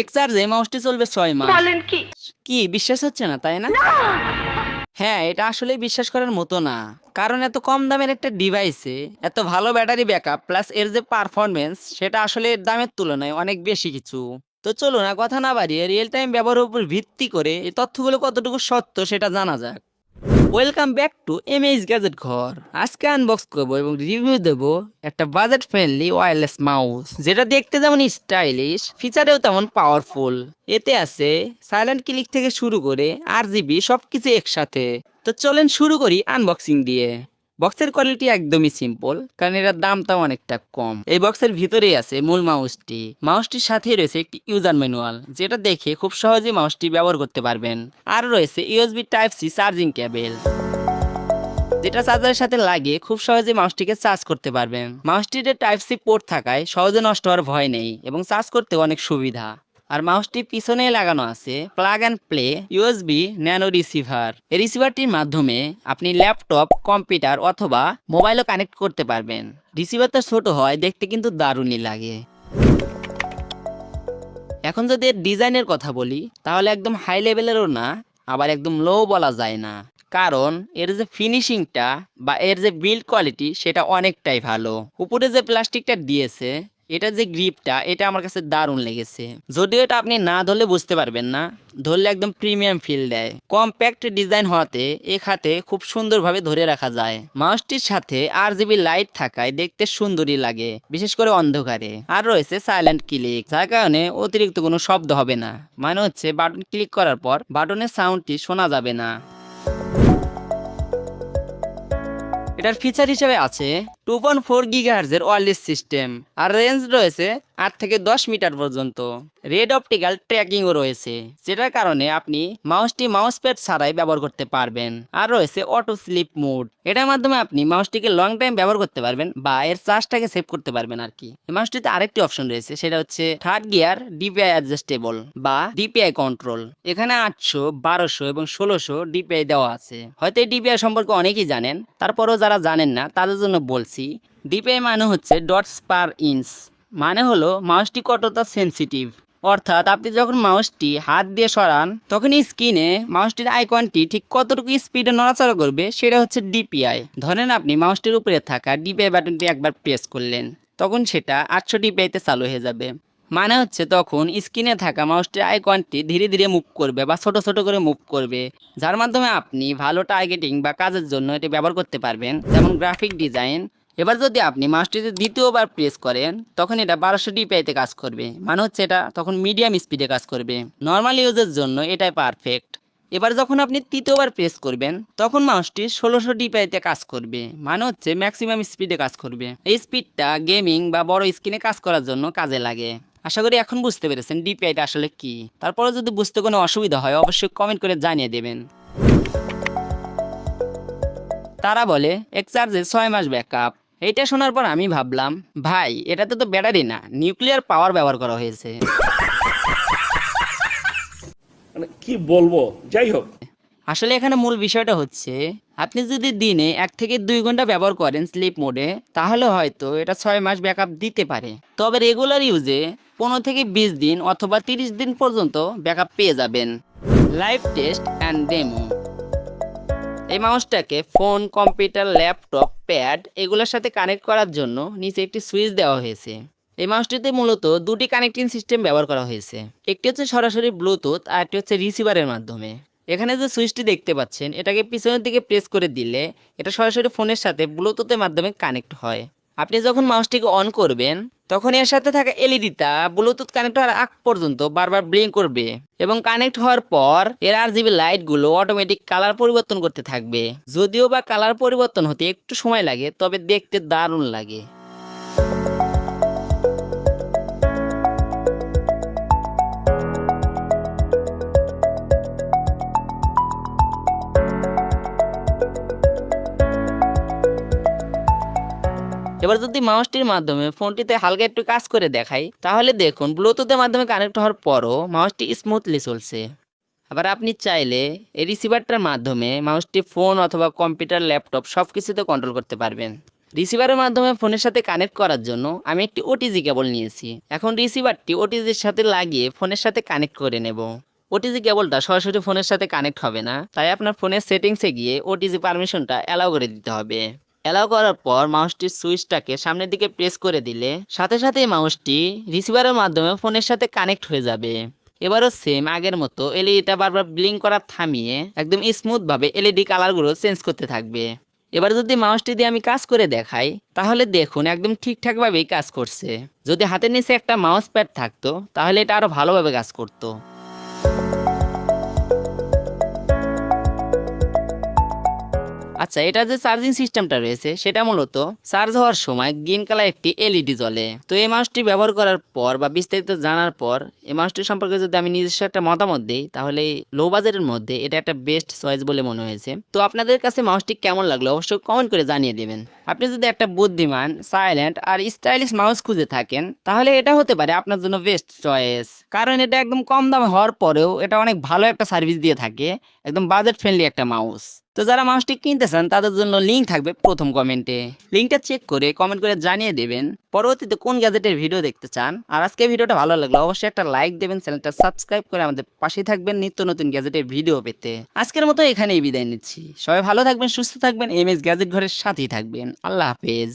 এক চার্জে মাউসটি চলবে 6 মাস। বলেন কি? কি বিশ্বাস হচ্ছে না তাই না? হ্যাঁ, এটা আসলে বিশ্বাস করার মতো না। কারণ এত কম দামের একটা ডিভাইসে এত ভালো ব্যাটারি ব্যাকআপ প্লাস এর যে পারফরমেন্স সেটা আসলে এর দামের তুলনায় অনেক বেশি কিছু। তো চলো না কথা না বাড়িয়ে রিয়েল টাইম ব্যবহারের উপর ভিত্তি করে এই তথ্যগুলো কতটুকু সত্য সেটা জানা যাক। Welcome back to MH gadget ঘর। আজকে আনবক্স করবো এবং রিভিউ দেবো একটা বাজেট ফ্রেন্ডলি ওয়্যারলেস মাউস, যেটা দেখতে যেমন স্টাইলিশ, ফিচারেও তেমন পাওয়ারফুল। এতে আছে সাইলেন্ট ক্লিক থেকে শুরু করে RGB সবকিছু একসাথে। তো চলেন শুরু করি আনবক্সিং দিয়ে। বক্সের কোয়ালিটি একদমই সিম্পল, কারণ এটার দামটাও অনেকটা কম। এই বক্সের ভিতরেই আছে মূল মাউসটি। মাউসটির সাথে রয়েছে একটি ইউজার ম্যানুয়াল, যেটা দেখে খুব সহজেই মাউসটি ব্যবহার করতে পারবেন। আর রয়েছে USB Type-C চার্জিং কেবল, যেটা চার্জারের সাথে লাগিয়ে খুব সহজে মাউসটিকে চার্জ করতে পারবেন। মাউসটিতে Type-C পোর্ট থাকায় সহজে নষ্ট হওয়ার ভয় নেই এবং চার্জ করতে অনেক সুবিধা। আর মাউসটি পিছনে লাগানো আছে plug and play USB nano receiver. এই রিসিভারটির মাধ্যমে আপনি ল্যাপটপ, কম্পিউটার অথবা মোবাইলও কানেক্ট করতে পারবেন। রিসিভারটা ছোট হয়, দেখতে কিন্তু দারুণই লাগে। এখন যদি এর ডিজাইনের কথা বলি, তাহলে একদম হাই লেভেলেরও না, আবার একদম লো বলা যায় না। কারণ এর যে ফিনিশিংটা বা এর যে বিল্ড কোয়ালিটি সেটা অনেকটাই ভালো। উপরে যে প্লাস্টিকটা দিয়েছে, এটা যে গ্রিপটা, এটা আমার কাছে দারুণ লেগেছে। যদিও এটা আপনি না ধরলে বুঝতে পারবেন না, ধরলে একদম প্রিমিয়াম ফিল দেয়। কম্প্যাক্ট ডিজাইন হওয়াতে এক হাতে খুব সুন্দরভাবে ধরে রাখা যায়। মাউসটির সাথে RGB লাইট থাকায় দেখতে সুন্দরই লাগে, বিশেষ করে অন্ধকারে। আর রয়েছে সাইলেন্ট ক্লিক, যার কারণে অতিরিক্ত কোনো শব্দ হবে না। মানে হচ্ছে বাটন ক্লিক করার পর বাটনের সাউন্ডটি শোনা যাবে না। এটার ফিচার হিসেবে আছে 2.4 গিগাহার্জের ওয়্যারলেস সিস্টেম, আর রেঞ্জ রয়েছে 8 থেকে 10 মিটার পর্যন্ত। রেড অপটিক্যাল ট্র্যাকিংও রয়েছে, যেটার কারণে আপনি মাউসটি মাউস প্যাড ছাড়াই ব্যবহার করতে পারবেন। আর রয়েছে অটো স্লিপ মোড, এটার মাধ্যমে আপনি মাউসটিকে লং টাইম ব্যবহার করতে পারবেন বা এর চার্জটাকে সেভ করতে পারবেন আর কি। এই মাউসটিতে আরেকটি অপশন রয়েছে, সেটা হচ্ছে থার্ড গিয়ার DPI অ্যাডজাস্টেবল বা DPI কন্ট্রোল। এখানে 800, 1200 এবং 1600 DPI দেওয়া আছে। হয়তো এই DPI সম্পর্কে অনেকেই জানেন, তারপরও যারা জানেন না তাদের জন্য বলছি। DPI মানে হচ্ছে ডটস পার ইঞ্চ, মানে হলো মাউসটি কতটা সেনসিটিভ। অর্থাৎ আপনি যখন মাউসটি হাত দিয়ে সরান, তখন স্ক্রিনে মাউসটির আইকনটি ঠিক কতটুকু স্পিডে নড়াচড়া করবে সেটা হচ্ছে DPI। ধরেন আপনি মাউসটির উপরে থাকা DPI বাটনটি একবার প্রেস করলেন, তখন সেটা 800 DPI তে চালু হয়ে যাবে। মানে হচ্ছে তখন স্ক্রিনে থাকা মাউসটির আইকনটি ধীরে ধীরে মুভ করবে বা ছোট ছোট করে মুভ করবে, যার মাধ্যমে আপনি ভালো টার্গেটিং বা কাজের জন্য এটি ব্যবহার করতে পারবেন, যেমন গ্রাফিক ডিজাইন। এবার যদি আপনি মাউসটিতে দ্বিতীয়বার প্রেস করেন, তখন এটা 1200 ডিপিআইতে কাজ করবে, মানে হচ্ছে এটা তখন মিডিয়াম স্পিডে কাজ করবে। নর্মাল ইউজের জন্য এটাই পারফেক্ট। এবার যখন আপনি তৃতীয়বার প্রেস করবেন, তখন মাউসটি 1600 ডিপিআইতে কাজ করবে, মানে হচ্ছে ম্যাক্সিমাম স্পিডে কাজ করবে। এই স্পিডটা গেমিং বা বড় স্ক্রিনে কাজ করার জন্য কাজে লাগে। আশা করি এখন বুঝতে পেরেছেন ডিপিআইটা আসলে কি। তারপরে যদি বুঝতে কোনো অসুবিধা হয় অবশ্যই কমেন্ট করে জানিয়ে দেবেন। তারা বলে এক চার্জে 6 মাস ব্যাকআপ। এইটা শোনার পর আমি ভাবলাম, ভাই এটাতে তো ব্যাটারি না, নিউক্লিয়ার পাওয়ার ব্যবহার করা হয়েছে। মানে কি বলবো, যাই হোক। আসলে এখানে মূল বিষয়টা হচ্ছে, আপনি যদি দিনে 1 থেকে 2 ঘন্টা ব্যবহার করেন স্লিপ মোডে, তাহলে হয়তো এটা 6 মাস ব্যাকআপ দিতে পারে। তবে রেগুলার ইউজে 15 থেকে 20 দিন অথবা 30 দিন পর্যন্ত ব্যাকআপ পেয়ে যাবেন। Live test and demo. এই মাউসটাকে ফোন, কম্পিউটার, ল্যাপটপ, প্যাড এগুলোর সাথে কানেক্ট করার জন্য নিচে একটি সুইচ দেওয়া হয়েছে। এই মাউসটিতে মূলত দুটি কানেক্টিং সিস্টেম ব্যবহার করা হয়েছে। একটি হচ্ছে সরাসরি ব্লুটুথ, আর একটি হচ্ছে রিসিভারের মাধ্যমে। এখানে যে সুইচটি দেখতে পাচ্ছেন, এটাকে পিছনের দিকে প্রেস করে দিলে এটা সরাসরি ফোনের সাথে ব্লুটুথের মাধ্যমে কানেক্ট হয়। আপনি যখন মাউসটিকে অন করবেন, তখন এর সাথে থাকা এলইডিটা ব্লুটুথ কানেক্ট হওয়ার আগ পর্যন্ত বারবার ব্লিঙ্ক করবে এবং কানেক্ট হওয়ার পর এর RGB লাইটগুলো অটোমেটিক কালার পরিবর্তন করতে থাকবে। যদিও বা কালার পরিবর্তন হতে একটু সময় লাগে, তবে দেখতে দারুণ লাগে। এবার যদি মাউসটির মাধ্যমে ফোনটিতে হালকা একটু কাজ করে দেখাই, তাহলে দেখুন ব্লুটুথের মাধ্যমে কানেক্ট হওয়ার পরও মাউসটি স্মুথলি চলছে। আবার আপনি চাইলে এই রিসিভারটার মাধ্যমে মাউসটি ফোন অথবা কম্পিউটার, ল্যাপটপ সব কিছুতে কন্ট্রোল করতে পারবেন। রিসিভারের মাধ্যমে ফোনের সাথে কানেক্ট করার জন্য আমি একটি ওটিজি কেবল নিয়েছি। এখন রিসিভারটি ওটিজির সাথে লাগিয়ে ফোনের সাথে কানেক্ট করে নেব। ওটিজি কেবলটা সরাসরি ফোনের সাথে কানেক্ট হবে না, তাই আপনার ফোনের সেটিংসে গিয়ে ওটিজি পারমিশনটা অ্যালাউ করে দিতে হবে। অ্যালাউ করার পর মাউসটির সুইচটাকে সামনের দিকে প্রেস করে দিলে সাথে সাথে মাউসটি রিসিভারের মাধ্যমে ফোনের সাথে কানেক্ট হয়ে যাবে। এবারও সেম আগের মতো এলইডিটা বারবার ব্লিঙ্ক করা থামিয়ে একদম স্মুথভাবে এলইডি কালারগুলো চেঞ্জ করতে থাকবে। এবার যদি মাউসটি দিয়ে আমি কাজ করে দেখাই তাহলে দেখুন একদম ঠিকঠাকভাবেই কাজ করছে। যদি হাতের নিচে একটা মাউস প্যাড থাকতো তাহলে এটা আরো ভালোভাবে কাজ করতো। আচ্ছা, এটা যে চার্জিং সিস্টেমটা রয়েছে সেটা মূলত চার্জ হওয়ার সময় গ্রিন কালার একটি এলইডি জ্বলে। তো এই মাউসটি ব্যবহার করার পর বা বিস্তারিত জানার পর এই মাউসটি সম্পর্কে যদি আমি নিজস্ব একটা মতামত দিই তাহলে লো বাজেটের মধ্যে এটা একটা বেস্ট চয়েস বলে মনে হয়েছে। তো আপনাদের কাছে মাউসটি কেমন লাগলো অবশ্যই কমেন্ট করে জানিয়ে দেবেন। আপনি যদি একটা বুদ্ধিমান, সাইলেন্ট আর স্টাইলিশ মাউস খুঁজে থাকেন তাহলে এটা হতে পারে আপনার জন্য বেস্ট চয়েস, কারণ এটা একদম কম দামে হওয়ার পরেও এটা অনেক ভালো একটা সার্ভিস দিয়ে থাকে, একদম বাজেট ফ্রেন্ডলি একটা মাউস। তো যারা মাউসটি কিনতে চান তাদের জন্য লিঙ্ক থাকবে প্রথম কমেন্টে, লিঙ্কটা চেক করে কমেন্ট করে জানিয়ে দেবেন পরবর্তীতে কোন গ্যাজেটের ভিডিও দেখতে চান। আর আজকে ভিডিওটা ভালো লাগলো অবশ্যই একটা লাইক দেবেন, চ্যানেলটা সাবস্ক্রাইব করে আমাদের পাশে থাকবেন নিত্য নতুন গ্যাজেটের ভিডিও পেতে। আজকের মতো এখানেই বিদায় নিচ্ছি, সবাই ভালো থাকবেন, সুস্থ থাকবেন, এমএস গ্যাজেট ঘরের সাথেই থাকবেন। আল্লাহ হাফেজ।